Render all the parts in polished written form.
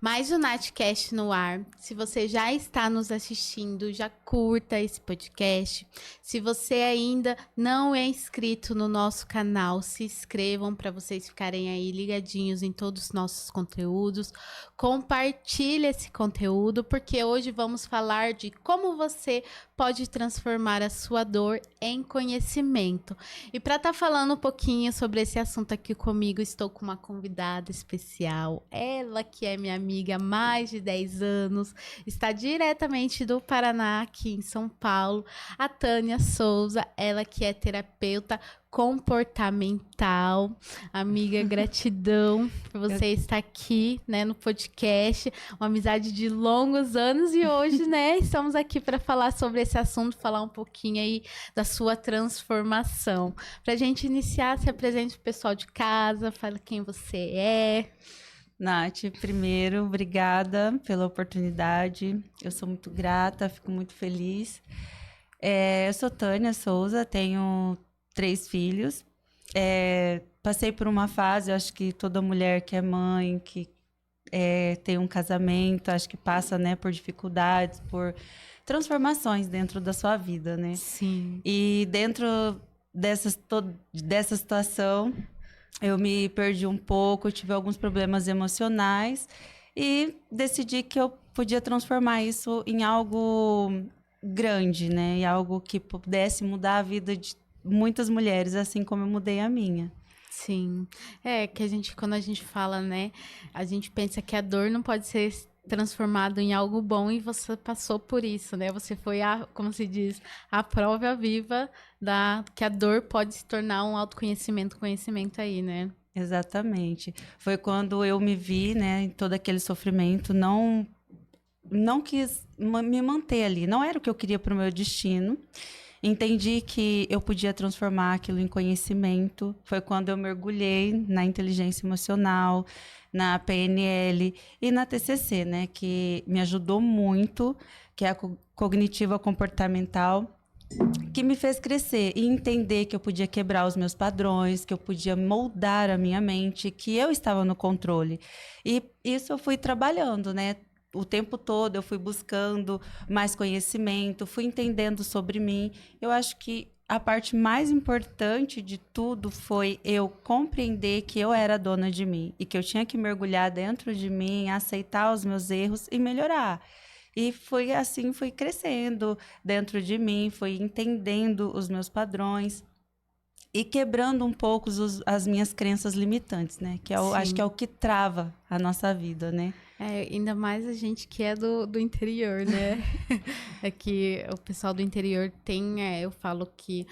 Mais um Natcast no ar. Se você já está nos assistindo, já curta esse podcast. Se você ainda não é inscrito no nosso canal, se inscrevam para vocês ficarem aí ligadinhos em todos os nossos conteúdos. Compartilhe esse conteúdo, porque hoje vamos falar de como você pode transformar a sua dor em conhecimento. E para estar falando um pouquinho sobre esse assunto aqui comigo, estou com uma convidada especial. Ela que é minha amiga há mais de 10 anos, está diretamente do Paraná, aqui em São Paulo, a Tânia Souza, ela que é terapeuta comportamental. Amiga, gratidão por você estar aqui, né, no podcast, uma amizade de longos anos e hoje, né, estamos aqui para falar sobre esse assunto, falar um pouquinho aí da sua transformação. Pra gente iniciar, se apresente pro pessoal de casa, fala quem você é. Nath, primeiro, obrigada pela oportunidade. Eu sou muito grata, fico muito feliz. Eu sou Tânia Souza, tenho 3 filhos. Passei por uma fase, acho que toda mulher que é mãe, que tem um casamento, acho que passa, né, por dificuldades, por transformações dentro da sua vida, né? Sim. E dentro dessa situação, eu me perdi um pouco, tive alguns problemas emocionais e decidi que eu podia transformar isso em algo grande, né? Em algo que pudesse mudar a vida de muitas mulheres, assim como eu mudei a minha. Sim. Que quando a gente fala, né, a gente pensa que a dor não pode ser transformado em algo bom e você passou por isso, né? Você foi como se diz, a prova viva que a dor pode se tornar um autoconhecimento, conhecimento aí, né? Exatamente. Foi quando eu me vi, né, em todo aquele sofrimento, não quis me manter ali, não era o que eu queria para o meu destino. Entendi que eu podia transformar aquilo em conhecimento. Foi quando eu mergulhei na inteligência emocional, na PNL e na TCC, né, que me ajudou muito, que é a cognitiva comportamental, que me fez crescer e entender que eu podia quebrar os meus padrões, que eu podia moldar a minha mente, que eu estava no controle. E isso eu fui trabalhando, né? O tempo todo eu fui buscando mais conhecimento, fui entendendo sobre mim. Eu acho que a parte mais importante de tudo foi eu compreender que eu era dona de mim e que eu tinha que mergulhar dentro de mim, aceitar os meus erros e melhorar. E foi assim, fui crescendo dentro de mim, fui entendendo os meus padrões e quebrando um pouco as minhas crenças limitantes, né? Que acho que é o que trava a nossa vida, né? Ainda mais a gente que é do interior, né? É que o pessoal do interior tem, eu falo que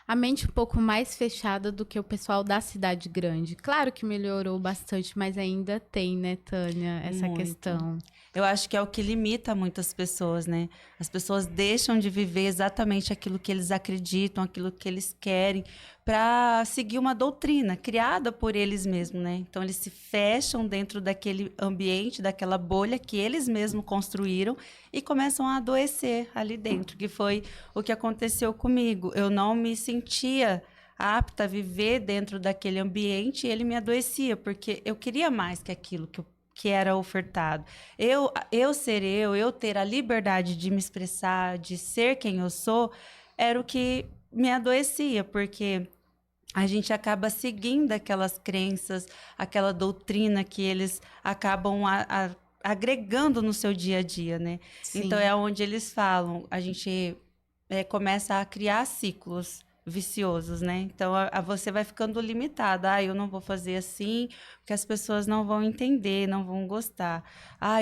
a mente um pouco mais fechada do que o pessoal da cidade grande. Claro que melhorou bastante, mas ainda tem, né, Tânia, essa Muito. questão. Eu acho que é o que limita muitas pessoas, né? As pessoas deixam de viver exatamente aquilo que eles acreditam, aquilo que eles querem, para seguir uma doutrina criada por eles mesmos, né? Então eles se fecham dentro daquele ambiente, daquela bolha que eles mesmos construíram e começam a adoecer ali dentro, que foi o que aconteceu comigo. Eu não me sentia apta a viver dentro daquele ambiente e ele me adoecia, porque eu queria mais que aquilo que era ofertado. Eu ter a liberdade de me expressar, de ser quem eu sou, era o que me adoecia, porque a gente acaba seguindo aquelas crenças, aquela doutrina que eles acabam agregando no seu dia a dia, né? Sim. Então é onde eles falam, a gente começa a criar ciclos viciosos, né? Então você vai ficando limitada. Eu não vou fazer assim, porque as pessoas não vão entender, não vão gostar.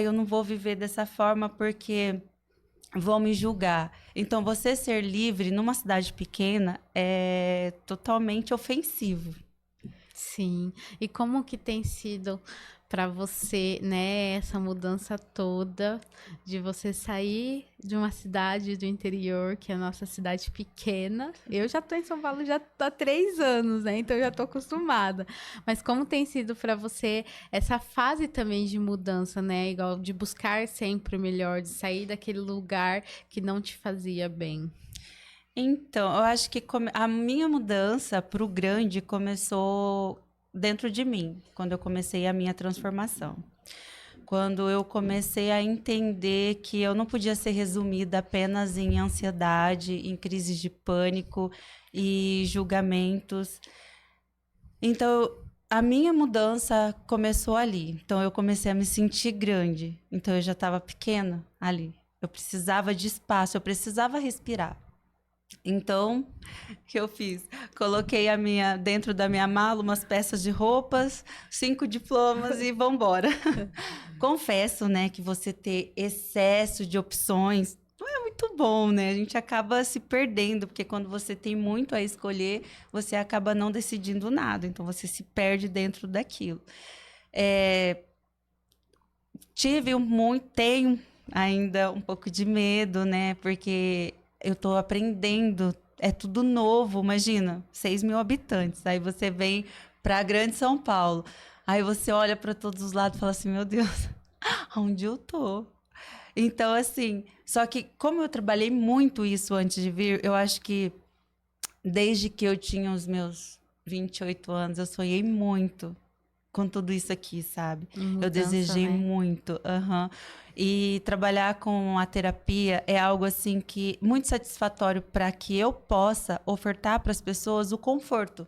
Eu não vou viver dessa forma porque vão me julgar. Então você ser livre numa cidade pequena é totalmente ofensivo. Sim. E como que tem sido para você, né, essa mudança toda de você sair de uma cidade do interior, que é a nossa cidade pequena? Eu já tô em São Paulo já há 3 anos, né? Então eu já tô acostumada. Mas como tem sido para você essa fase também de mudança, né? Igual de buscar sempre o melhor, de sair daquele lugar que não te fazia bem. Então, eu acho que a minha mudança para o grande começou dentro de mim, quando eu comecei a minha transformação. quando eu comecei a entender que eu não podia ser resumida apenas em ansiedade, em crises de pânico e julgamentos. Então, a minha mudança começou ali. Então, eu comecei a me sentir grande. Então, eu já estava pequena ali. Eu precisava de espaço, eu precisava respirar. Então, o que eu fiz? Coloquei dentro da minha mala umas peças de roupas, 5 diplomas e vambora. Confesso, né, que você ter excesso de opções não é muito bom, né? A gente acaba se perdendo, porque quando você tem muito a escolher, você acaba não decidindo nada. Então, você se perde dentro daquilo. Tenho ainda um pouco de medo, né? Porque eu tô aprendendo, é tudo novo, imagina, 6 mil habitantes. Aí você vem para a grande São Paulo. Aí você olha para todos os lados e fala assim, meu Deus, onde eu tô? Então, assim, só que como eu trabalhei muito isso antes de vir, eu acho que desde que eu tinha os meus 28 anos, eu sonhei muito com tudo isso aqui, sabe? Mudança, eu desejei muito. E trabalhar com a terapia é algo assim que muito satisfatório para que eu possa ofertar para as pessoas o conforto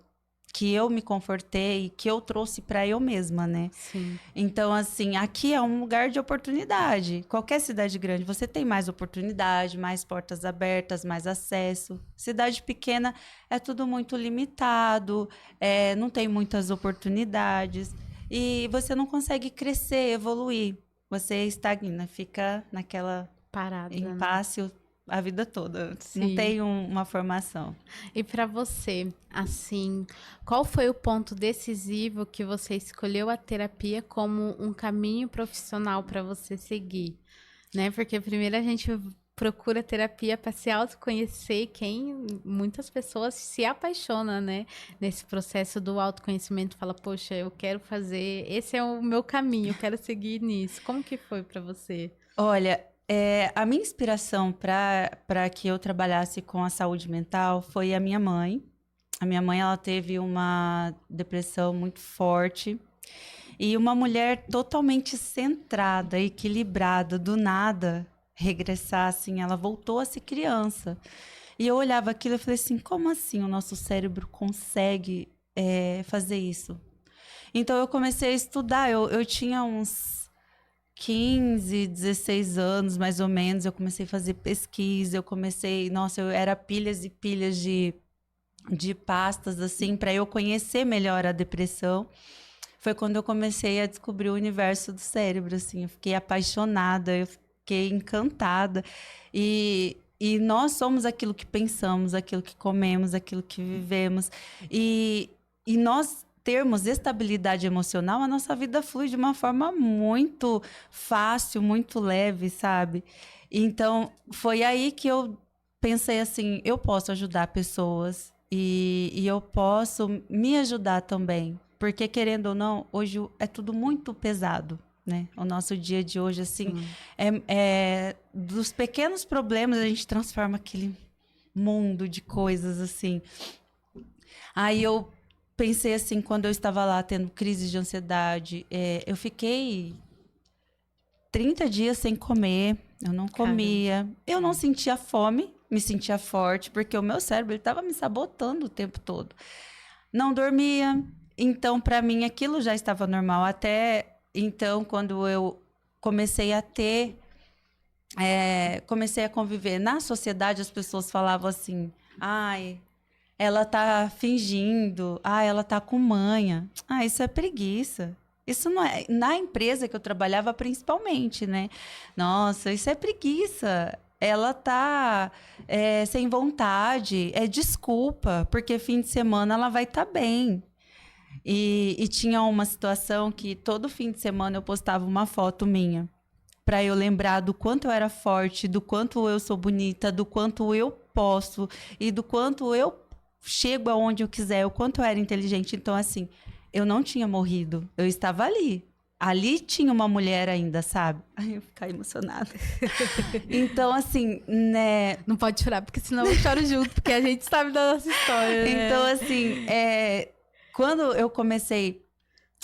que eu me confortei, que eu trouxe para eu mesma, né? Sim. Então, assim, aqui é um lugar de oportunidade. Qualquer cidade grande, você tem mais oportunidade, mais portas abertas, mais acesso. Cidade pequena é tudo muito limitado, não tem muitas oportunidades. E você não consegue crescer, evoluir. Você estagna, fica naquela Parada, impasse, né? A vida toda. Sim. Não tem uma formação. E para você, assim, qual foi o ponto decisivo que você escolheu a terapia como um caminho profissional para você seguir, né? Porque primeiro a gente procura terapia para se autoconhecer, muitas pessoas se apaixonam, né? Nesse processo do autoconhecimento, fala, poxa, eu quero fazer, esse é o meu caminho, eu quero seguir nisso. Como que foi para você? Olha, a minha inspiração para que eu trabalhasse com a saúde mental foi a minha mãe. A minha mãe, ela teve uma depressão muito forte. E uma mulher totalmente centrada, equilibrada, do nada, regressar, assim, ela voltou a ser criança. E eu olhava aquilo e falei assim, como assim o nosso cérebro consegue fazer isso? Então, eu comecei a estudar. Eu tinha uns 15, 16 anos, mais ou menos, eu comecei a fazer pesquisa, eu era pilhas e pilhas de pastas, assim, para eu conhecer melhor a depressão. Foi quando eu comecei a descobrir o universo do cérebro, assim, eu fiquei apaixonada, eu fiquei encantada, e nós somos aquilo que pensamos, aquilo que comemos, aquilo que vivemos, e nós termos estabilidade emocional, a nossa vida flui de uma forma muito fácil, muito leve, sabe? Então, foi aí que eu pensei assim, eu posso ajudar pessoas e eu posso me ajudar também. Porque, querendo ou não, hoje é tudo muito pesado, né? O nosso dia de hoje, assim, dos pequenos problemas, a gente transforma aquele mundo de coisas, assim. Aí eu pensei assim, quando eu estava lá tendo crise de ansiedade, eu fiquei 30 dias sem comer, eu não comia, Caramba. Eu não sentia fome, me sentia forte, porque o meu cérebro estava me sabotando o tempo todo. Não dormia, então para mim aquilo já estava normal. Até então, quando eu comecei a comecei a conviver na sociedade, as pessoas falavam assim, ai, ela tá fingindo, ela tá com manha. Isso é preguiça. Isso não é... Na empresa que eu trabalhava, principalmente, né? Nossa, isso é preguiça. Ela tá sem vontade, é desculpa, porque fim de semana ela vai estar bem. E tinha uma situação que todo fim de semana eu postava uma foto minha, para eu lembrar do quanto eu era forte, do quanto eu sou bonita, do quanto eu posso e do quanto eu chego aonde eu quiser, o quanto eu era inteligente. Então, assim, eu não tinha morrido, eu estava ali. Ali tinha uma mulher ainda, sabe? Ai, eu ficar emocionada. Então, assim, né... Não pode chorar, porque senão eu choro junto, porque a gente sabe da nossa história, né? Então, assim, quando eu comecei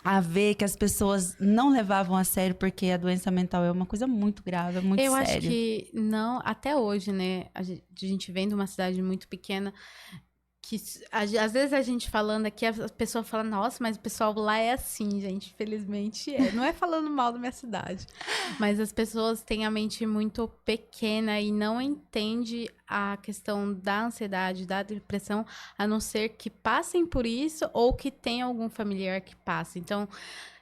a ver que as pessoas não levavam a sério, porque a doença mental é uma coisa muito grave, é muito Eu acho séria. que não, até hoje, né? A gente vem de uma cidade muito pequena, que às vezes a gente falando aqui, a pessoa fala, nossa, mas o pessoal lá é assim, gente. Infelizmente é. Não é falando mal da minha cidade, mas as pessoas têm a mente muito pequena e não entende a questão da ansiedade, da depressão, a não ser que passem por isso ou que tenha algum familiar que passe. Então,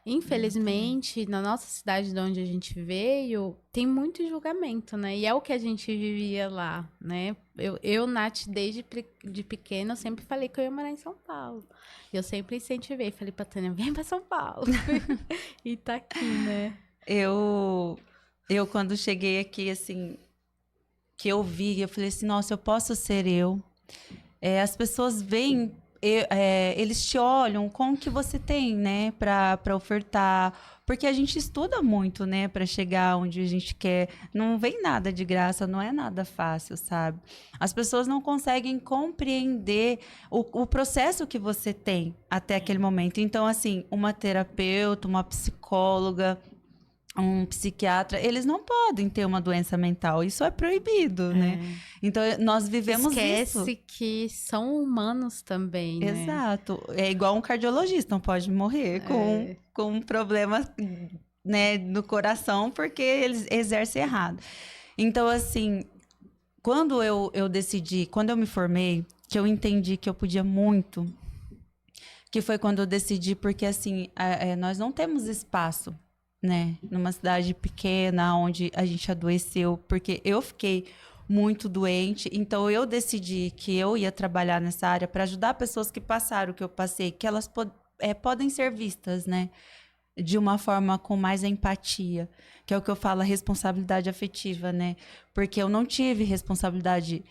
infelizmente, na nossa cidade de onde a gente veio, tem muito julgamento, né? E é o que a gente vivia lá, né? Nath, desde de pequena, eu sempre falei que eu ia morar em São Paulo. Eu sempre incentivei, falei pra Tânia, vem pra São Paulo. E tá aqui, né? Eu quando cheguei aqui, assim, que eu vi, eu falei assim, nossa, eu posso ser eu. As pessoas veem, eles te olham com o que você tem, né, para ofertar, porque a gente estuda muito, né, para chegar onde a gente quer. Não vem nada de graça, não é nada fácil, sabe? As pessoas não conseguem compreender o processo que você tem até aquele momento. Então, assim, uma terapeuta, uma psicóloga, um psiquiatra, eles não podem ter uma doença mental. Isso é proibido, né? Então, nós vivemos Esquece isso. que são humanos também, né? Exato. É igual um cardiologista, não pode morrer com um problema, né, no coração porque eles exercem errado. Então, assim, quando eu decidi, quando eu me formei, que eu entendi que eu podia muito, que foi quando eu decidi, porque assim, nós não temos espaço, né? Numa cidade pequena, onde a gente adoeceu, porque eu fiquei muito doente, então eu decidi que eu ia trabalhar nessa área para ajudar pessoas que passaram o que eu passei, que elas podem ser vistas, né? De uma forma com mais empatia, que é o que eu falo, a responsabilidade afetiva, né? Porque eu não tive responsabilidade,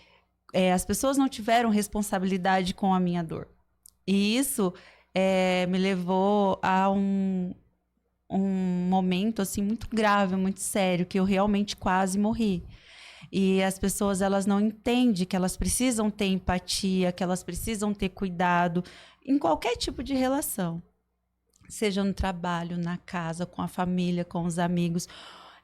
as pessoas não tiveram responsabilidade com a minha dor. E isso me levou a um momento assim muito grave, muito sério, que eu realmente quase morri. E as pessoas, elas não entendem que elas precisam ter empatia, que elas precisam ter cuidado em qualquer tipo de relação. Seja no trabalho, na casa, com a família, com os amigos.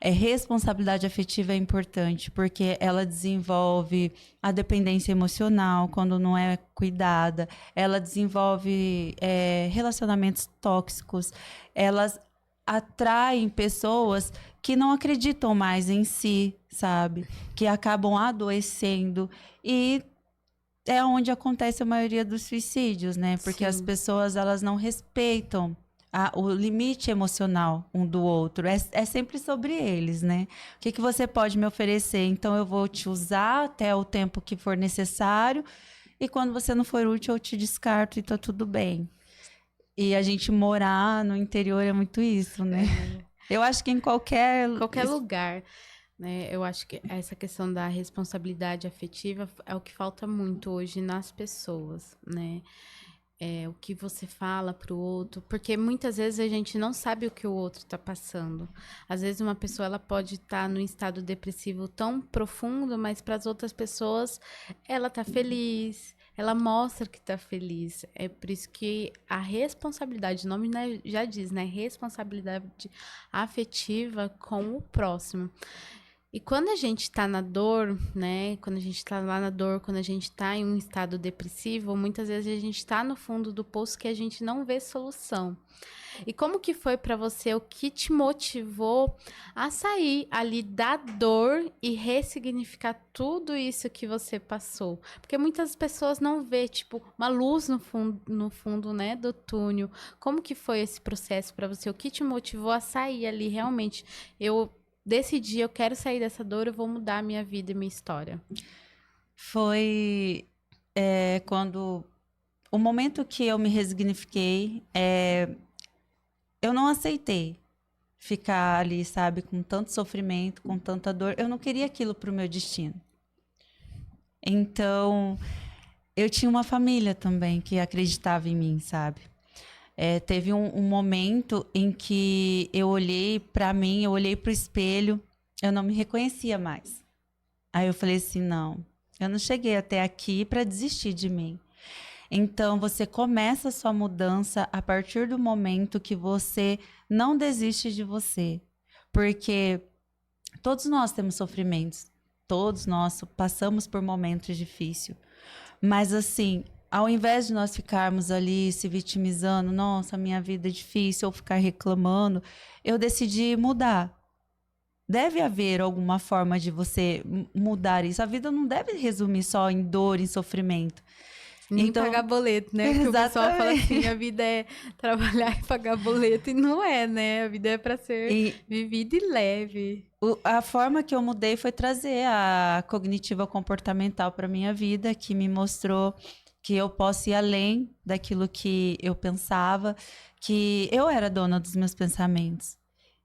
Responsabilidade afetiva é importante, porque ela desenvolve a dependência emocional quando não é cuidada, ela desenvolve relacionamentos tóxicos, elas atraem pessoas que não acreditam mais em si, sabe? Que acabam adoecendo e é onde acontece a maioria dos suicídios, né? Porque as Sim. pessoas, elas não respeitam o limite emocional um do outro. É sempre sobre eles, né? O que você pode me oferecer? Então, eu vou te usar até o tempo que for necessário e quando você não for útil, eu te descarto e tá tudo bem. E a gente morar no interior é muito isso, né? Eu acho que em qualquer lugar, né? Eu acho que essa questão da responsabilidade afetiva é o que falta muito hoje nas pessoas, né? O que você fala pro outro, porque muitas vezes a gente não sabe o que o outro tá passando. Às vezes uma pessoa ela pode estar num estado depressivo tão profundo, mas para as outras pessoas ela tá feliz, ela mostra que tá feliz. É por isso que a responsabilidade, o nome já diz, né? Responsabilidade afetiva com o próximo. E quando a gente tá na dor, né? Quando a gente tá lá na dor, quando a gente tá em um estado depressivo, muitas vezes a gente tá no fundo do poço que a gente não vê solução. E como que foi pra você? O que te motivou a sair ali da dor e ressignificar tudo isso que você passou? Porque muitas pessoas não vê, tipo, uma luz no fundo, né, do túnel. Como que foi esse processo pra você? O que te motivou a sair ali realmente? Eu decidi, eu quero sair dessa dor, eu vou mudar a minha vida e minha história. Foi quando o momento que eu me resignifiquei, eu não aceitei ficar ali, sabe, com tanto sofrimento, com tanta dor. Eu não queria aquilo para o meu destino. Então, eu tinha uma família também que acreditava em mim, sabe? Teve um momento em que eu olhei para mim, eu olhei para o espelho, eu não me reconhecia mais. Aí eu falei assim, não, eu não cheguei até aqui para desistir de mim. Então, você começa a sua mudança a partir do momento que você não desiste de você. Porque todos nós temos sofrimentos, todos nós passamos por momentos difíceis. Mas assim, ao invés de nós ficarmos ali se vitimizando, nossa, minha vida é difícil, ou ficar reclamando, eu decidi mudar. Deve haver alguma forma de você mudar isso. A vida não deve resumir só em dor, em sofrimento. Nem Então, pagar boleto, né? Porque o pessoal fala assim, a vida é trabalhar e pagar boleto, e não é, né? A vida é para ser vivida e leve. A forma que eu mudei foi trazer a cognitiva comportamental para minha vida, que me mostrou que eu posso ir além daquilo que eu pensava, que eu era dona dos meus pensamentos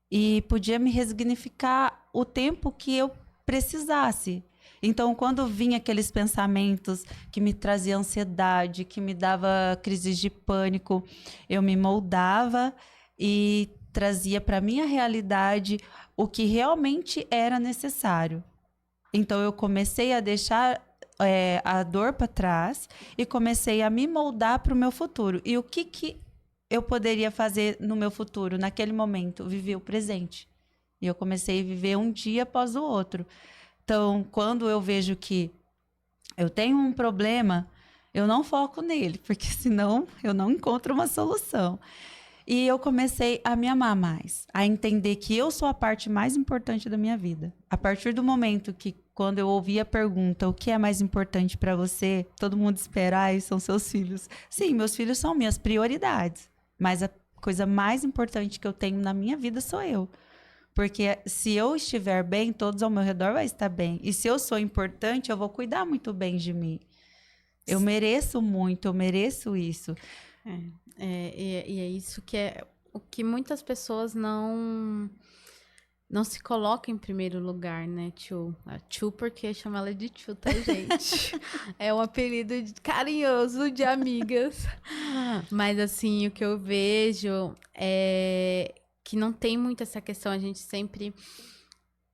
e podia me resignificar o tempo que eu precisasse. Então, quando vinha aqueles pensamentos que me traziam ansiedade, que me dava crises de pânico, eu me moldava e trazia para minha realidade o que realmente era necessário. Então, eu comecei a deixar a dor para trás e comecei a me moldar para o meu futuro. E o que eu poderia fazer no meu futuro, naquele momento? Viver o presente. E eu comecei a viver um dia após o outro. Então, quando eu vejo que eu tenho um problema, eu não foco nele, porque senão eu não encontro uma solução. E eu comecei a me amar mais, a entender que eu sou a parte mais importante da minha vida. A partir do momento que, quando eu ouvi a pergunta, o que é mais importante para você? Todo mundo espera, são seus filhos. Sim, meus filhos são minhas prioridades, mas a coisa mais importante que eu tenho na minha vida sou eu. Porque se eu estiver bem, todos ao meu redor vão estar bem. E se eu sou importante, eu vou cuidar muito bem de mim. Eu mereço muito, eu mereço isso. E é isso que é o que muitas pessoas não se colocam em primeiro lugar, né, Tchu? A Tchu, porque chama ela de Tchu, tá, gente? É um apelido carinhoso de amigas. Mas, assim, o que eu vejo é que não tem muito essa questão. A gente sempre,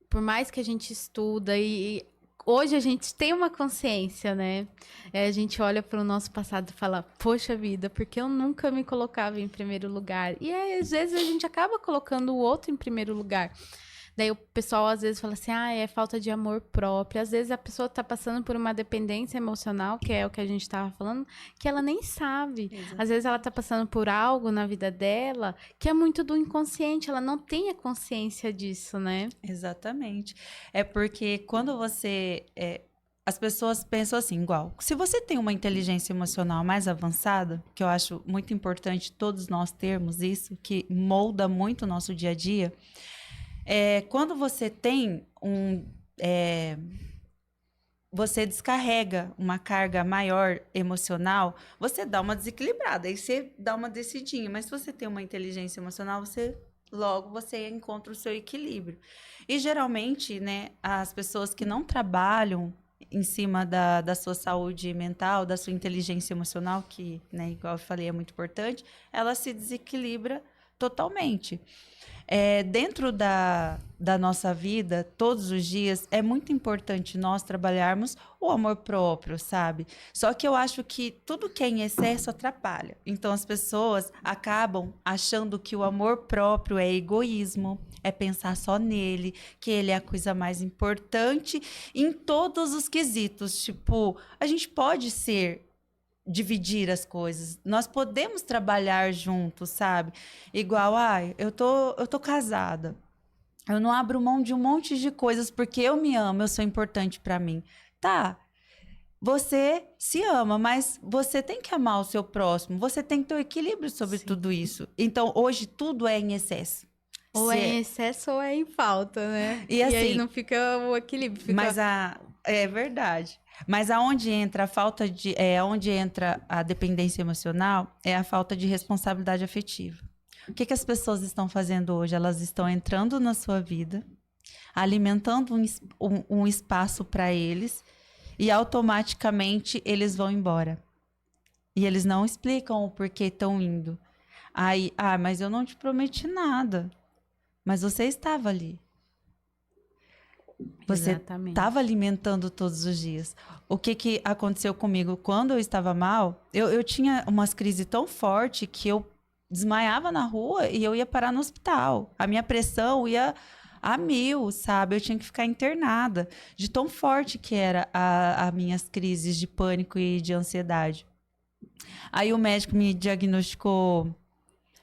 por mais que a gente estuda e hoje a gente tem uma consciência, né? A gente olha para o nosso passado e fala, poxa vida, porque eu nunca me colocava em primeiro lugar. E aí, às vezes a gente acaba colocando o outro em primeiro lugar. Daí o pessoal às vezes fala assim, é falta de amor próprio. Às vezes a pessoa tá passando por uma dependência emocional, que é o que a gente tava falando, que ela nem sabe. Exato. Às vezes ela tá passando por algo na vida dela que é muito do inconsciente, ela não tem a consciência disso, né? Exatamente. É porque quando você... as pessoas pensam assim, igual, se você tem uma inteligência emocional mais avançada, que eu acho muito importante todos nós termos isso, que molda muito o nosso dia a dia, quando você tem você descarrega uma carga maior emocional, você dá uma desequilibrada, aí você dá uma descidinha. Mas se você tem uma inteligência emocional, logo você encontra o seu equilíbrio. E geralmente, né, as pessoas que não trabalham em cima da sua saúde mental, da sua inteligência emocional, que, né, igual eu falei, é muito importante, ela se desequilibra totalmente. Dentro da nossa vida, todos os dias, é muito importante nós trabalharmos o amor próprio, sabe? Só que eu acho que tudo que é em excesso atrapalha. Então, as pessoas acabam achando que o amor próprio é egoísmo, é pensar só nele, que ele é a coisa mais importante em todos os quesitos. Tipo, a gente pode dividir as coisas. Nós podemos trabalhar juntos, sabe? Igual, eu tô casada. Eu não abro mão de um monte de coisas porque eu me amo, eu sou importante para mim. Tá. Você se ama, mas você tem que amar o seu próximo. Você tem que ter o equilíbrio sobre tudo isso. Então, hoje tudo é em excesso. Ou é em excesso ou é em falta, né? E assim, aí não fica o equilíbrio. Mas é verdade. Mas aonde entra a falta de, onde entra a dependência emocional é a falta de responsabilidade afetiva. O que as pessoas estão fazendo hoje? Elas estão entrando na sua vida, alimentando um espaço para eles e automaticamente eles vão embora. E eles não explicam o porquê estão indo. Aí, mas eu não te prometi nada. Mas você estava ali. Você Exatamente. estava alimentando todos os dias. O que aconteceu comigo? Quando eu estava mal, eu tinha umas crises tão fortes que eu desmaiava na rua e eu ia parar no hospital. A minha pressão ia a 1000, sabe? Eu tinha que ficar internada, de tão forte que era as minhas crises de pânico e de ansiedade. Aí o médico me diagnosticou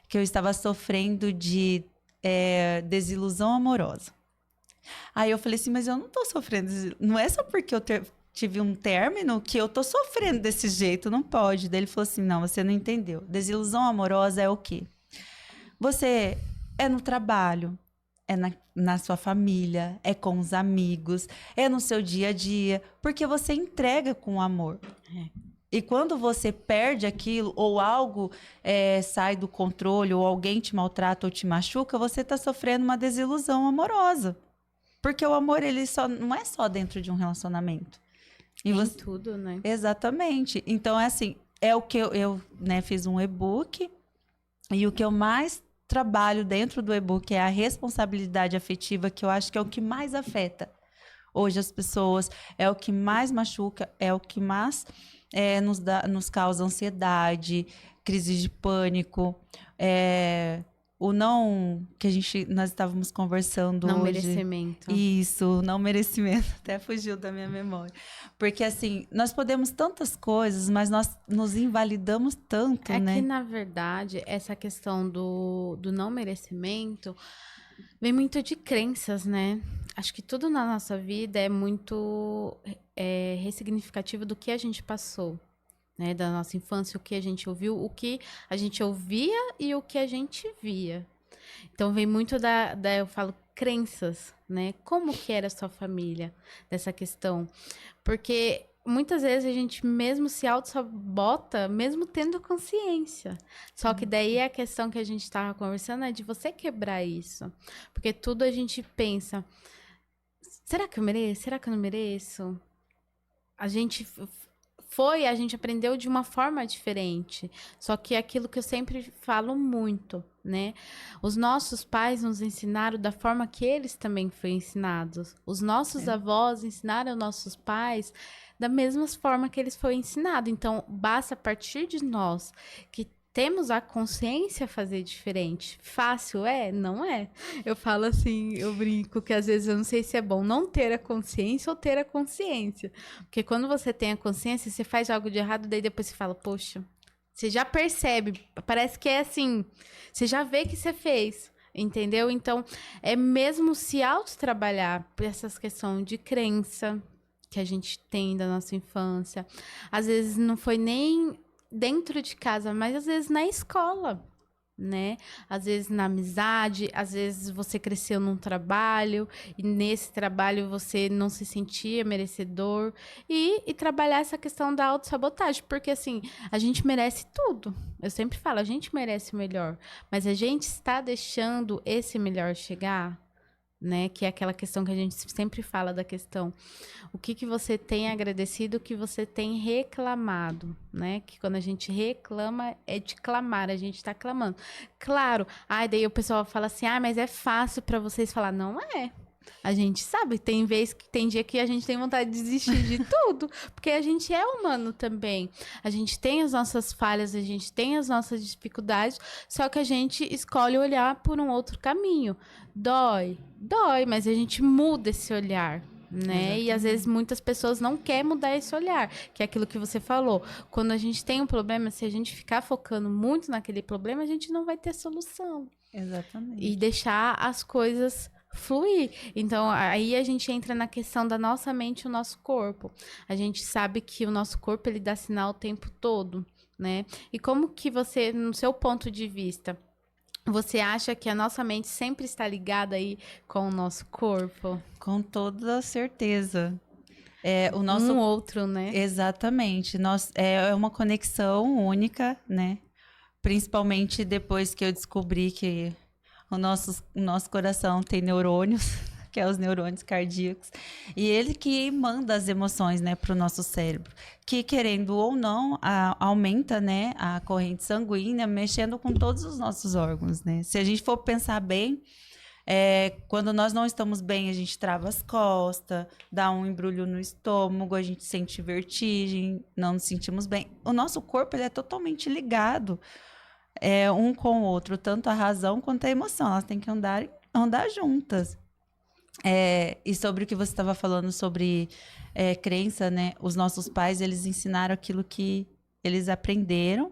que eu estava sofrendo de desilusão amorosa. Aí eu falei assim, mas eu não tô sofrendo, não é só porque eu tive um término que eu tô sofrendo desse jeito, não pode. Daí ele falou assim, não, você não entendeu. Desilusão amorosa é o quê? Você é no trabalho, é na sua família, é com os amigos, é no seu dia a dia, porque você entrega com amor. E quando você perde aquilo, ou algo sai do controle, ou alguém te maltrata ou te machuca, você está sofrendo uma desilusão amorosa. Porque o amor, ele não é só dentro de um relacionamento. E em tudo, né? Exatamente. Então, é assim, é o que eu fiz um e-book, e o que eu mais trabalho dentro do e-book é a responsabilidade afetiva, que eu acho que é o que mais afeta hoje as pessoas, é o que mais machuca, é o que mais nos causa ansiedade, crises de pânico, o não que nós estávamos conversando não hoje. Merecimento. Isso, não merecimento. Até fugiu da minha memória. Porque, assim, nós podemos tantas coisas, mas nós nos invalidamos tanto, né? É que, na verdade, essa questão do não merecimento vem muito de crenças, né? Acho que tudo na nossa vida é muito ressignificativo do que a gente passou. Né, da nossa infância, o que a gente ouviu, o que a gente ouvia e o que a gente via. Então vem muito eu falo, crenças, né? Como que era a sua família, dessa questão? Porque muitas vezes a gente mesmo se auto-sabota, mesmo tendo consciência. Só que daí a questão que a gente estava conversando é de você quebrar isso. Porque tudo a gente pensa, será que eu mereço? Será que eu não mereço? A gente aprendeu de uma forma diferente. Só que é aquilo que eu sempre falo muito, né? Os nossos pais nos ensinaram da forma que eles também foram ensinados. Os nossos avós ensinaram nossos pais da mesma forma que eles foram ensinados. Então, basta a partir de nós que temos a consciência fazer diferente. Fácil é? Não é. Eu falo assim, eu brinco que às vezes eu não sei se é bom não ter a consciência ou ter a consciência. Porque quando você tem a consciência, você faz algo de errado, daí depois você fala, poxa, você já percebe, parece que é assim, você já vê que você fez, entendeu? Então, é mesmo se autotrabalhar por essas questões de crença que a gente tem da nossa infância. Às vezes não foi nem dentro de casa, mas às vezes na escola, né? Às vezes na amizade, às vezes você cresceu num trabalho e nesse trabalho você não se sentia merecedor e trabalhar essa questão da autossabotagem, porque assim, a gente merece tudo. Eu sempre falo, a gente merece o melhor, mas a gente está deixando esse melhor chegar? Né? Que é aquela questão que a gente sempre fala da questão. O que você tem agradecido, o que você tem reclamado, né? Que quando a gente reclama, é de clamar, a gente tá clamando. Claro, daí o pessoal fala assim, mas é fácil para vocês falar. Não é. A gente sabe, tem dia que a gente tem vontade de desistir de tudo, porque a gente é humano também. A gente tem as nossas falhas, a gente tem as nossas dificuldades, só que a gente escolhe olhar por um outro caminho. Dói, mas a gente muda esse olhar, né? Exatamente. E às vezes muitas pessoas não querem mudar esse olhar, que é aquilo que você falou. Quando a gente tem um problema, se a gente ficar focando muito naquele problema, a gente não vai ter solução. Exatamente. E deixar as coisas fluir. Então, aí a gente entra na questão da nossa mente e o nosso corpo. A gente sabe que o nosso corpo, ele dá sinal o tempo todo, né? E como que você, no seu ponto de vista, você acha que a nossa mente sempre está ligada aí com o nosso corpo? Com toda certeza. O nosso outro, né? Exatamente. É uma conexão única, né? Principalmente depois que eu descobri que o nosso coração tem neurônios, que é os neurônios cardíacos, e ele que manda as emoções, né, para o nosso cérebro, que querendo ou não, aumenta, né, a corrente sanguínea, mexendo com todos os nossos órgãos, né. Se a gente for pensar bem, Quando nós não estamos bem, a gente trava as costas, dá um embrulho no estômago, a gente sente vertigem, não nos sentimos bem. O nosso corpo ele é totalmente ligado um com o outro, tanto a razão quanto a emoção. Elas têm que andar juntas. E sobre o que você estava falando sobre crença, né? Os nossos pais, eles ensinaram aquilo que eles aprenderam.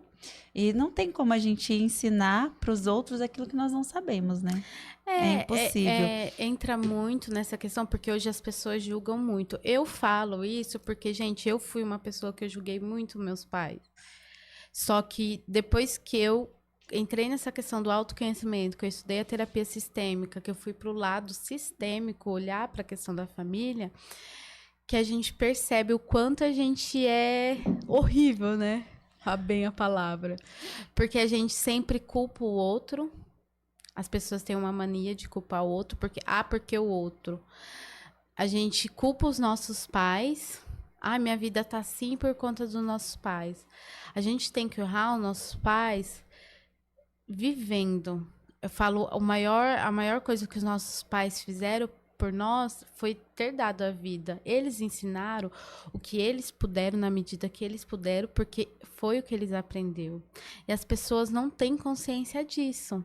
E não tem como a gente ensinar para os outros aquilo que nós não sabemos, né? É impossível. Entra muito nessa questão, porque hoje as pessoas julgam muito. Eu falo isso porque, gente, eu fui uma pessoa que eu julguei muito meus pais. Só que depois que eu entrei nessa questão do autoconhecimento, que eu estudei a terapia sistêmica, que eu fui para o lado sistêmico, olhar para a questão da família, que a gente percebe o quanto a gente é horrível, né? Bem a palavra. Porque a gente sempre culpa o outro. As pessoas têm uma mania de culpar o outro, porque o outro. A gente culpa os nossos pais. Minha vida tá assim por conta dos nossos pais. A gente tem que honrar os nossos pais vivendo. Eu falo, a maior coisa que os nossos pais fizeram por nós foi ter dado a vida. Eles ensinaram o que eles puderam na medida que eles puderam, porque foi o que eles aprenderam. E as pessoas não têm consciência disso.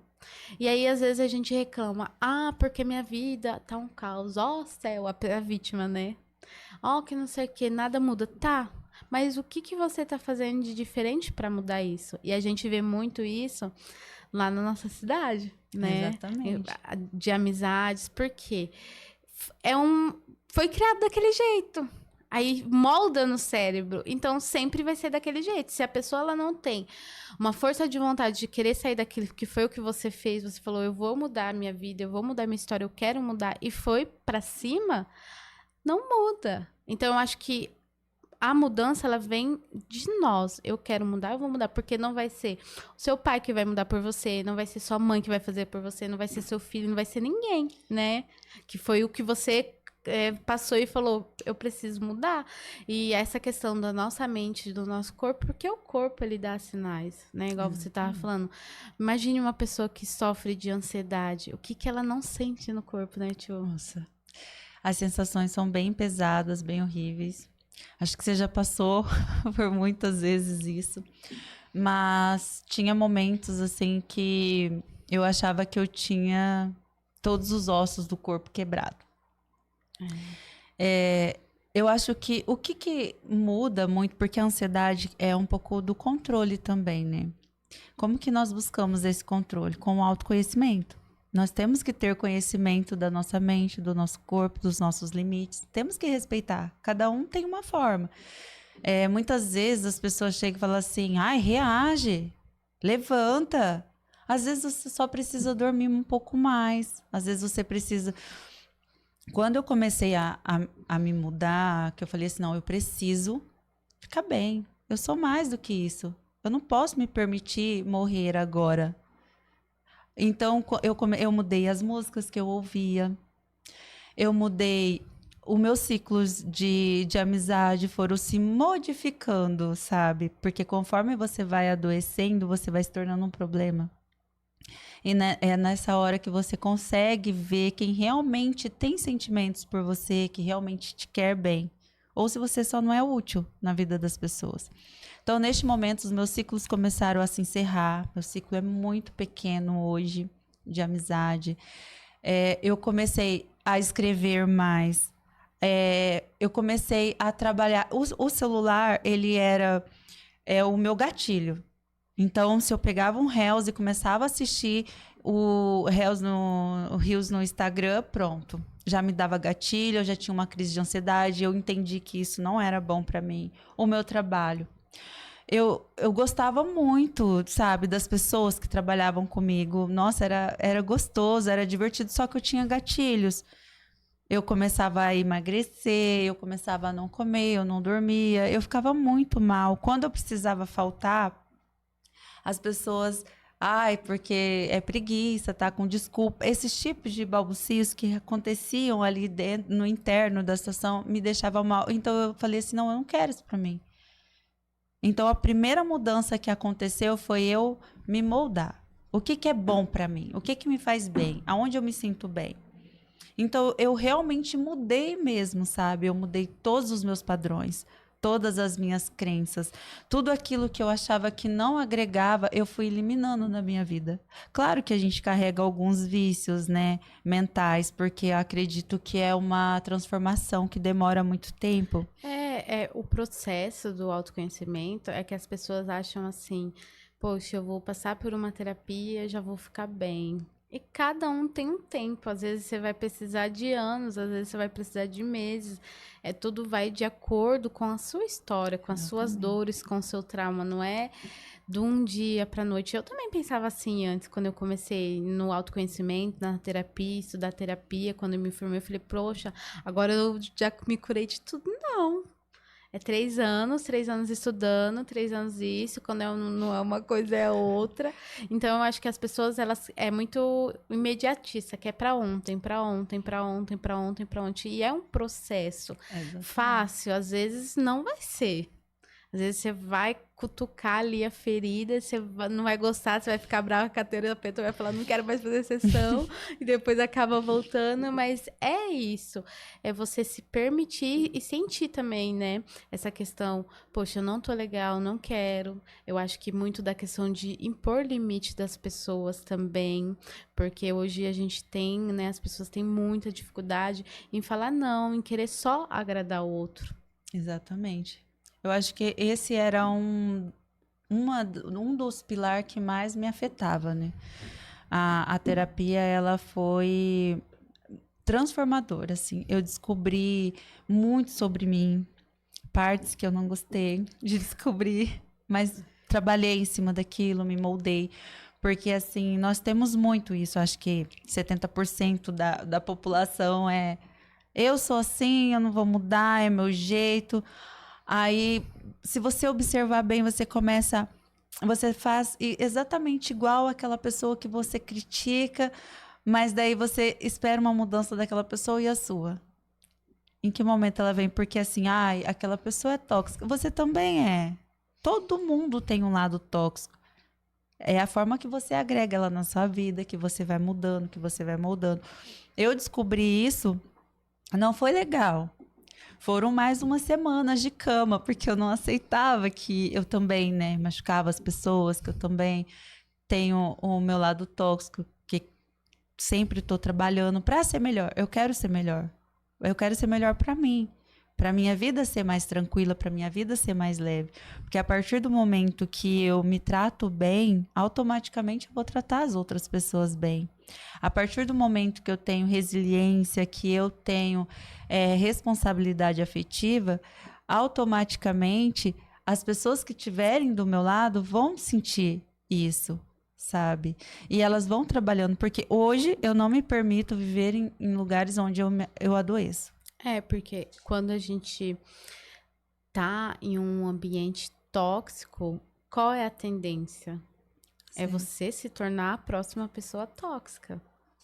E aí, às vezes, a gente reclama, porque minha vida tá um caos. Céu, a vítima, né? Que não sei o que, nada muda. Tá, mas o que você tá fazendo de diferente para mudar isso? E a gente vê muito isso lá na nossa cidade, né? Exatamente. De amizades, porque foi criado daquele jeito. Aí molda no cérebro, então sempre vai ser daquele jeito. Se a pessoa ela não tem uma força de vontade de querer sair daquilo que foi o que você fez, você falou, eu vou mudar a minha vida, eu vou mudar a minha história, eu quero mudar, e foi pra cima, não muda. Então eu acho que a mudança, ela vem de nós. Eu quero mudar, eu vou mudar. Porque não vai ser o seu pai que vai mudar por você, não vai ser sua mãe que vai fazer por você, não vai ser seu filho, não vai ser ninguém, né? Que foi o que você passou e falou, eu preciso mudar. E essa questão da nossa mente, do nosso corpo, porque o corpo, ele dá sinais, né? Igual você tava falando. Imagine uma pessoa que sofre de ansiedade. O que ela não sente no corpo, né, tio? Nossa. As sensações são bem pesadas, bem horríveis. Acho que você já passou por muitas vezes isso. Mas tinha momentos, assim, que eu achava que eu tinha todos os ossos do corpo quebrado. Eu acho que o que muda muito, porque a ansiedade é um pouco do controle também, né? Como que nós buscamos esse controle? Com o autoconhecimento. Nós temos que ter conhecimento da nossa mente, do nosso corpo, dos nossos limites. Temos que respeitar. Cada um tem uma forma. Muitas vezes as pessoas chegam e falam assim, reage, levanta. Às vezes você só precisa dormir um pouco mais. Às vezes você precisa... Quando eu comecei a me mudar, que eu falei assim, não, eu preciso ficar bem. Eu sou mais do que isso. Eu não posso me permitir morrer agora. Então, eu mudei as músicas que eu ouvia. Eu mudei... Os meus ciclos de amizade foram se modificando, sabe? Porque conforme você vai adoecendo, você vai se tornando um problema. E é nessa hora que você consegue ver quem realmente tem sentimentos por você, que realmente te quer bem. Ou se você só não é útil na vida das pessoas. Então, neste momento, os meus ciclos começaram a se encerrar. Meu ciclo é muito pequeno hoje, de amizade. Eu comecei a escrever mais. Eu comecei a trabalhar... O celular, ele era o meu gatilho. Então, se eu pegava um Reels e começava a assistir o Reels no Instagram, pronto. Já me dava gatilho, eu já tinha uma crise de ansiedade, eu entendi que isso não era bom para mim. O meu trabalho. Eu gostava muito, sabe, das pessoas que trabalhavam comigo. Nossa, era gostoso, era divertido, só que eu tinha gatilhos. Eu começava a emagrecer, eu começava a não comer, eu não dormia, eu ficava muito mal. Quando eu precisava faltar... As pessoas, porque é preguiça, tá com desculpa. Esses tipos de balbucios que aconteciam ali dentro, no interno da situação, me deixavam mal. Então eu falei assim, não, eu não quero isso para mim. Então a primeira mudança que aconteceu foi eu me moldar. O que que é bom para mim? O que que me faz bem? Aonde eu me sinto bem? Então, eu realmente mudei mesmo, sabe? Eu mudei todos os meus padrões, todas as minhas crenças. Tudo aquilo que eu achava que não agregava, eu fui eliminando na minha vida. Claro que a gente carrega alguns vícios, né, mentais, porque eu acredito que é uma transformação que demora muito tempo. O processo do autoconhecimento é que as pessoas acham assim, poxa, eu vou passar por uma terapia, já vou ficar bem. E cada um tem um tempo. Às vezes você vai precisar de anos, às vezes você vai precisar de meses. Tudo vai de acordo com a sua história, com as suas Exatamente. dores, com o seu trauma. Não é de um dia para noite. Eu também pensava assim antes, quando eu comecei no autoconhecimento, na terapia, estudar terapia. Quando eu me formei, eu falei, poxa, agora eu já me curei de tudo. Não. É 3 anos estudando, 3 anos isso, quando não é uma coisa é outra. Então eu acho que as pessoas, elas é muito imediatista, que é pra ontem, pra ontem, pra ontem, pra ontem, pra ontem. E é um processo Exatamente. fácil, às vezes não vai ser. Às vezes você vai cutucar ali a ferida, não vai gostar, você vai ficar brava com a terapeuta, vai falar, não quero mais fazer sessão, e depois acaba voltando, mas é isso. É você se permitir e sentir também, né? Essa questão, poxa, eu não tô legal, não quero. Eu acho que muito da questão de impor limite das pessoas também, porque hoje a gente tem, né, as pessoas têm muita dificuldade em falar não, em querer só agradar o outro. Exatamente. Eu acho que esse era um dos pilares que mais me afetava, né? A terapia, ela foi transformadora, assim. Eu descobri muito sobre mim, partes que eu não gostei de descobrir, mas trabalhei em cima daquilo, me moldei. Porque, assim, nós temos muito isso. Acho que 70% da população é eu sou assim, eu não vou mudar, é meu jeito. Aí, se você observar bem, você faz exatamente igual aquela pessoa que você critica, mas daí você espera uma mudança daquela pessoa e a sua. Em que momento ela vem? Porque assim, ai, aquela pessoa é tóxica. Você também é. Todo mundo tem um lado tóxico. É a forma que você agrega ela na sua vida, que você vai mudando, que você vai moldando. Eu descobri isso, não foi legal. Foram mais umas semanas de cama, porque eu não aceitava que eu também, né, machucava as pessoas, que eu também tenho o meu lado tóxico, que sempre estou trabalhando para ser melhor. Eu quero ser melhor. Eu quero ser melhor para mim, para minha vida ser mais tranquila, para minha vida ser mais leve. Porque a partir do momento que eu me trato bem, automaticamente eu vou tratar as outras pessoas bem. A partir do momento que eu tenho resiliência, que eu tenho responsabilidade afetiva, automaticamente as pessoas que estiverem do meu lado vão sentir isso, sabe? E elas vão trabalhando, porque hoje eu não me permito viver em lugares onde eu adoeço. Porque quando a gente tá em um ambiente tóxico, qual é a tendência? É Sim, você se tornar a próxima pessoa tóxica,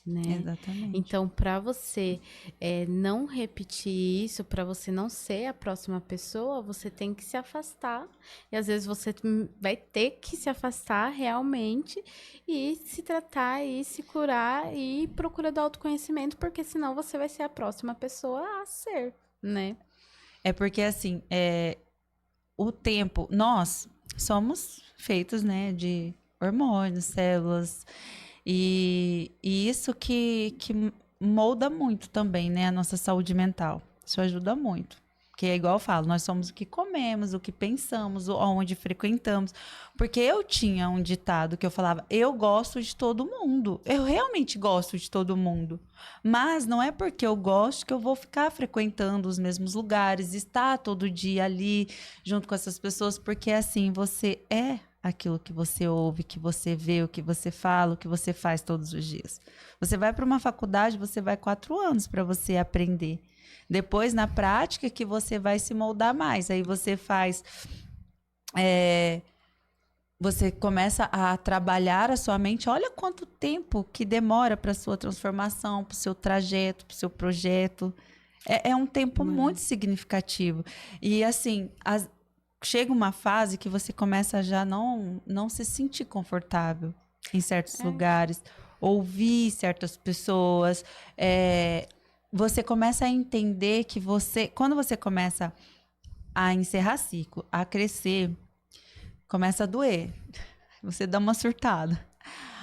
né? exatamente. Então, para você não repetir isso, para você não ser a próxima pessoa, você tem que se afastar. E às vezes você vai ter que se afastar realmente e se tratar e se curar e procurar do autoconhecimento, porque senão você vai ser a próxima pessoa a ser, né? É porque assim, o tempo, nós somos feitos, né, de hormônios, células, e isso que molda muito também, né, a nossa saúde mental. Isso ajuda muito. Porque é igual eu falo, nós somos o que comemos, o que pensamos, onde frequentamos. Porque eu tinha um ditado que eu falava, eu gosto de todo mundo. Eu realmente gosto de todo mundo. Mas não é porque eu gosto que eu vou ficar frequentando os mesmos lugares, estar todo dia ali junto com essas pessoas, porque assim, você é aquilo que você ouve, que você vê, o que você fala, o que você faz todos os dias. Você vai para uma faculdade, você vai 4 anos para você aprender. Depois, na prática, que você vai se moldar mais. Aí você faz. Você começa a trabalhar a sua mente. Olha quanto tempo que demora para a sua transformação, para o seu trajeto, para o seu projeto. É um tempo muito significativo. E assim, chega uma fase que você começa a já não se sentir confortável. em certos lugares, ouvir certas pessoas. Você começa a entender que quando você começa a encerrar ciclo, a crescer, começa a doer. Você dá uma surtada.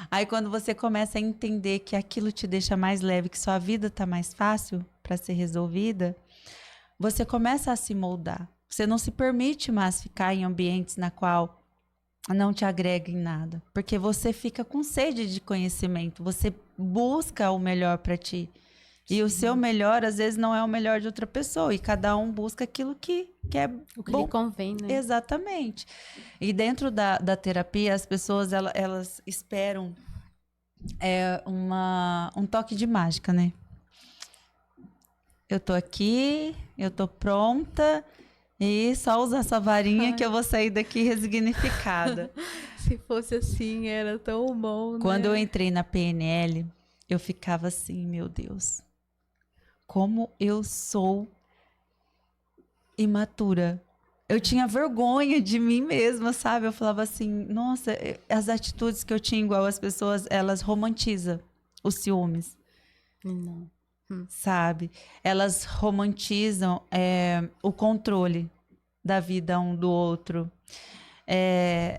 Aí quando você começa a entender que aquilo te deixa mais leve, que sua vida tá mais fácil para ser resolvida, você começa a se moldar. Você não se permite mais ficar em ambientes na qual não te agrega em nada, porque você fica com sede de conhecimento, você busca o melhor para ti. E o seu melhor, às vezes, não é o melhor de outra pessoa. E cada um busca aquilo que é O que bom. lhe convém, né? Exatamente. E dentro da terapia, as pessoas, elas esperam um toque de mágica, né? Eu tô aqui, eu tô pronta, e só usar essa varinha que eu vou sair daqui resignificada. Se fosse assim, era tão bom, né? Quando eu entrei na PNL, eu ficava assim, meu Deus, como eu sou imatura. Eu tinha vergonha de mim mesma, sabe? Eu falava assim, nossa, as atitudes que eu tinha igual as pessoas, elas romantizam os ciúmes. Não. Sabe? Elas romantizam o controle da vida um do outro.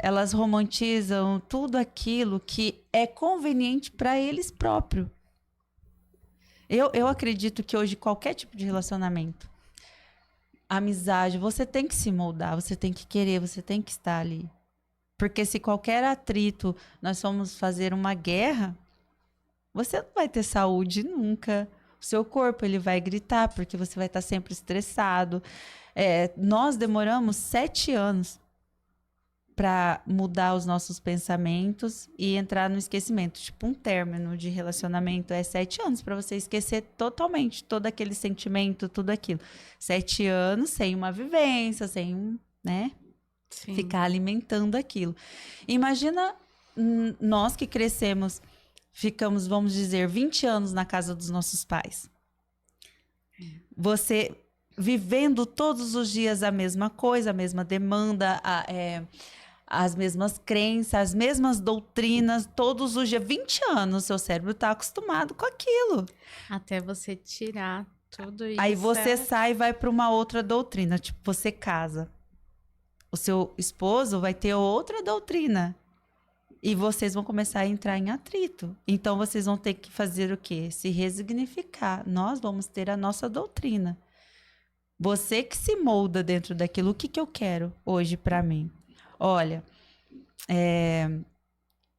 Elas romantizam tudo aquilo que é conveniente para eles próprios. Eu acredito que hoje qualquer tipo de relacionamento, amizade, você tem que se moldar, você tem que querer, você tem que estar ali. Porque se qualquer atrito nós formos fazer uma guerra, você não vai ter saúde nunca. O seu corpo ele vai gritar porque você vai estar sempre estressado. Nós demoramos 7 anos para mudar os nossos pensamentos e entrar no esquecimento. Tipo, um término de relacionamento 7 anos para você esquecer totalmente todo aquele sentimento, tudo aquilo. 7 anos sem uma vivência, sem, né? Sim. Ficar alimentando aquilo. Imagina nós que crescemos, ficamos, vamos dizer, 20 anos na casa dos nossos pais. Você vivendo todos os dias a mesma coisa, a mesma demanda, as mesmas crenças, as mesmas doutrinas, todos os dias, 20 anos, seu cérebro está acostumado com aquilo. Até você tirar tudo isso. Aí você sai e vai para uma outra doutrina, tipo, você casa. O seu esposo vai ter outra doutrina. E vocês vão começar a entrar em atrito. Então, vocês vão ter que fazer o quê? Se resignificar. Nós vamos ter a nossa doutrina. Você que se molda dentro daquilo. O que eu quero hoje para mim? Olha,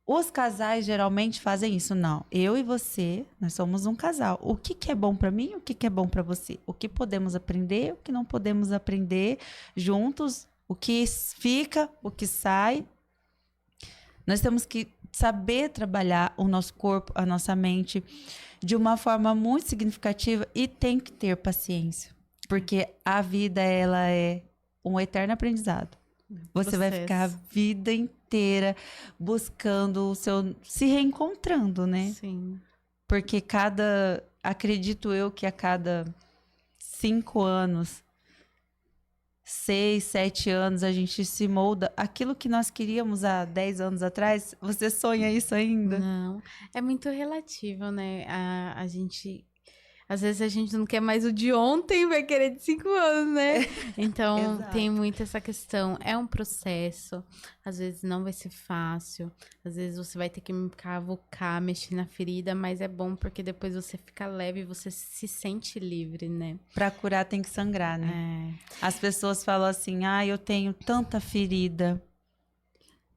os casais geralmente fazem isso. Não, eu e você, nós somos um casal. O que é bom para mim? O que é bom para você? O que podemos aprender? O que não podemos aprender juntos? O que fica? O que sai? Nós temos que saber trabalhar o nosso corpo, a nossa mente de uma forma muito significativa e tem que ter paciência, porque a vida ela é um eterno aprendizado. Você vai ficar a vida inteira buscando se reencontrando, né? Sim. Porque acredito eu que a cada 5 anos, 6, 7 anos, a gente se molda. Aquilo que nós queríamos há 10 anos atrás, você sonha isso ainda? Não, é muito relativo, né? A gente... Às vezes a gente não quer mais o de ontem, vai querer de 5 anos, né? Então, tem muito essa questão. É um processo. Às vezes não vai ser fácil. Às vezes você vai ter que cavocar, mexer na ferida, mas é bom porque depois você fica leve e você se sente livre, né? Pra curar tem que sangrar, né? As pessoas falam assim, eu tenho tanta ferida.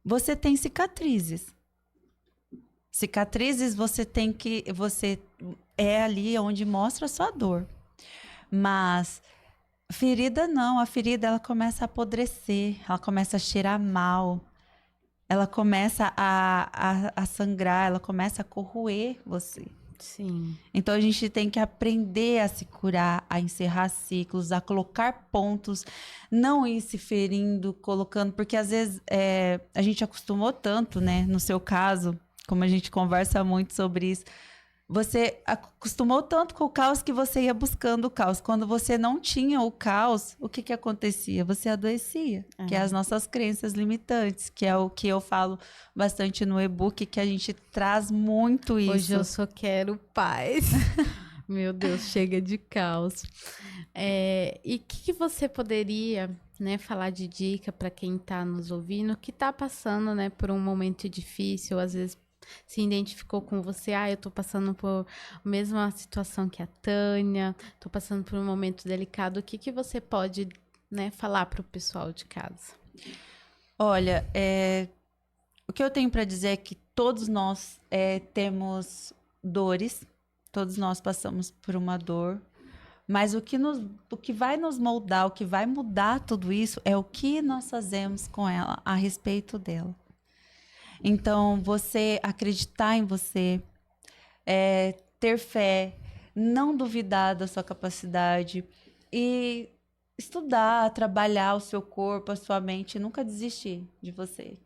Você tem cicatrizes. Cicatrizes você é ali onde mostra a sua dor. Mas ferida não, a ferida ela começa a apodrecer, ela começa a cheirar mal, ela começa a sangrar, ela começa a corroer você. Sim. Então a gente tem que aprender a se curar, a encerrar ciclos, a colocar pontos, não ir se ferindo, colocando, porque às vezes a gente acostumou tanto, né? No seu caso, como a gente conversa muito sobre isso, Você acostumou tanto com o caos que você ia buscando o caos. Quando você não tinha o caos, o que que acontecia? Você adoecia, que é as nossas crenças limitantes, que é o que eu falo bastante no e-book, que a gente traz muito isso. Hoje eu só quero paz. Meu Deus, chega de caos. E o que você poderia, né, falar de dica para quem está nos ouvindo, que está passando, né, por um momento difícil, às vezes se identificou com você, eu tô passando por a mesma situação que a Tânia, tô passando por um momento delicado, o que você pode, né, falar para o pessoal de casa? Olha, o que eu tenho para dizer é que todos nós temos dores, todos nós passamos por uma dor, mas o que vai nos moldar, o que vai mudar tudo isso é o que nós fazemos com ela, a respeito dela. Então, você acreditar em você, ter fé, não duvidar da sua capacidade e estudar, trabalhar o seu corpo, a sua mente, nunca desistir de você.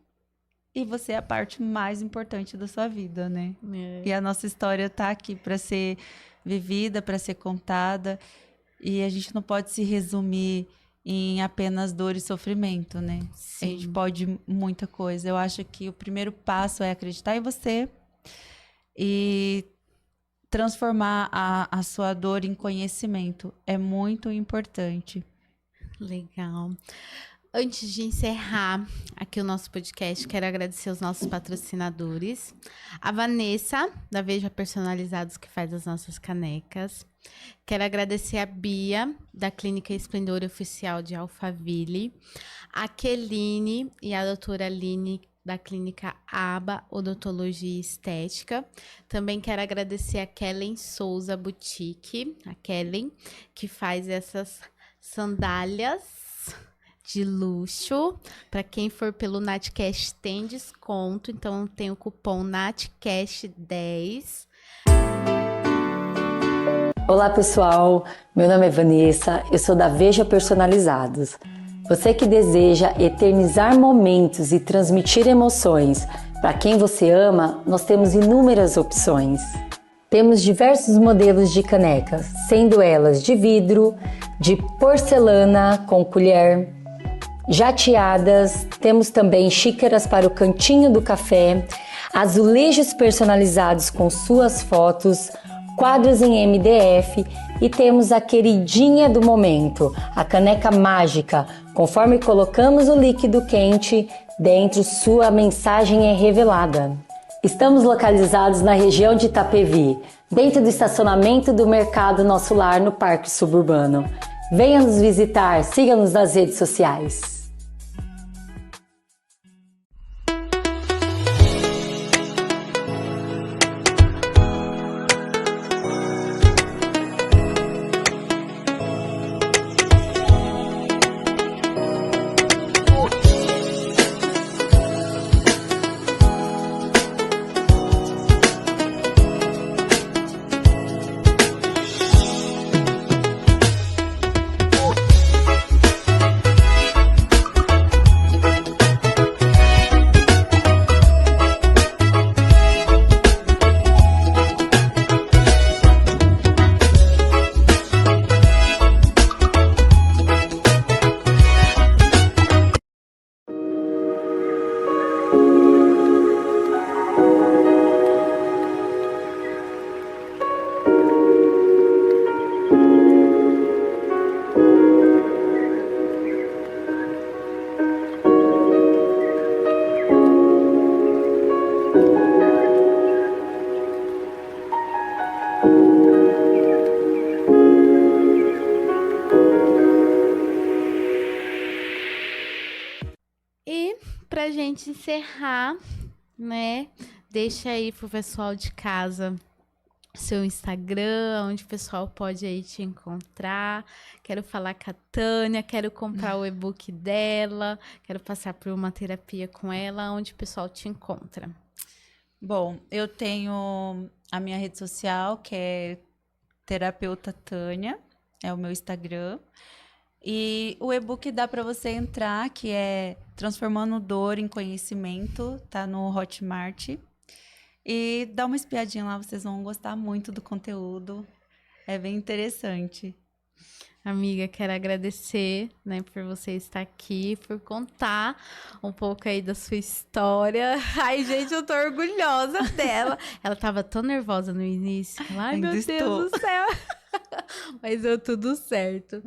E você é a parte mais importante da sua vida, né? E a nossa história tá aqui para ser vivida, para ser contada. E a gente não pode se resumir em apenas dor e sofrimento, né? Sim. A gente pode muita coisa. Eu acho que o primeiro passo é acreditar em você e transformar a sua dor em conhecimento. É muito importante. Legal. Antes de encerrar aqui o nosso podcast, quero agradecer os nossos patrocinadores. A Vanessa, da Veja Personalizados, que faz as nossas canecas. Quero agradecer a Bia, da Clínica Esplendor Oficial de Alphaville. A Keline e a doutora Aline, da Clínica Aba Odontologia e Estética. Também quero agradecer a Kellen Souza Boutique, a Kellen, que faz essas sandálias de luxo. Para quem for pelo Natcast tem desconto, então tem o cupom NATCAST10. Olá pessoal, meu nome é Vanessa, eu sou da Veja Personalizados. Você que deseja eternizar momentos e transmitir emoções para quem você ama, nós temos inúmeras opções. Temos diversos modelos de canecas, sendo elas de vidro, de porcelana com colher, jateadas, temos também xícaras para o cantinho do café, azulejos personalizados com suas fotos, quadros em MDF e temos a queridinha do momento, a caneca mágica. Conforme colocamos o líquido quente dentro, sua mensagem é revelada. Estamos localizados na região de Itapevi, dentro do estacionamento do Mercado Nosso Lar, no Parque Suburbano. Venha nos visitar, siga-nos nas redes sociais. Pra gente encerrar, né? Deixa aí pro pessoal de casa seu Instagram, onde o pessoal pode aí te encontrar. Quero falar com a Tânia, quero comprar o e-book dela, quero passar por uma terapia com ela, onde o pessoal te encontra. Bom, eu tenho a minha rede social, que é Terapeuta Tânia, é o meu Instagram. E o e-book dá para você entrar, que é Transformando Dor em Conhecimento, tá no Hotmart. E dá uma espiadinha lá, vocês vão gostar muito do conteúdo. É bem interessante. Amiga, quero agradecer, né, por você estar aqui, por contar um pouco aí da sua história. Ai, gente, eu tô orgulhosa dela. Ela tava tão nervosa no início. Ai, Ainda meu estou. Deus do céu. Mas deu tudo certo.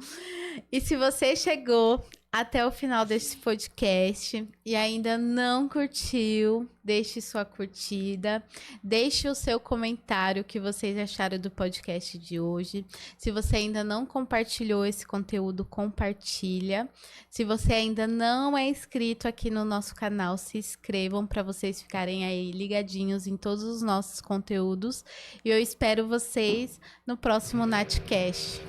E se você chegou até o final desse podcast e ainda não curtiu, deixe sua curtida, deixe o seu comentário, o que vocês acharam do podcast de hoje. Se você ainda não compartilhou esse conteúdo, compartilha. Se você ainda não é inscrito aqui no nosso canal, se inscrevam para vocês ficarem aí ligadinhos em todos os nossos conteúdos. E eu espero vocês no próximo Natcast.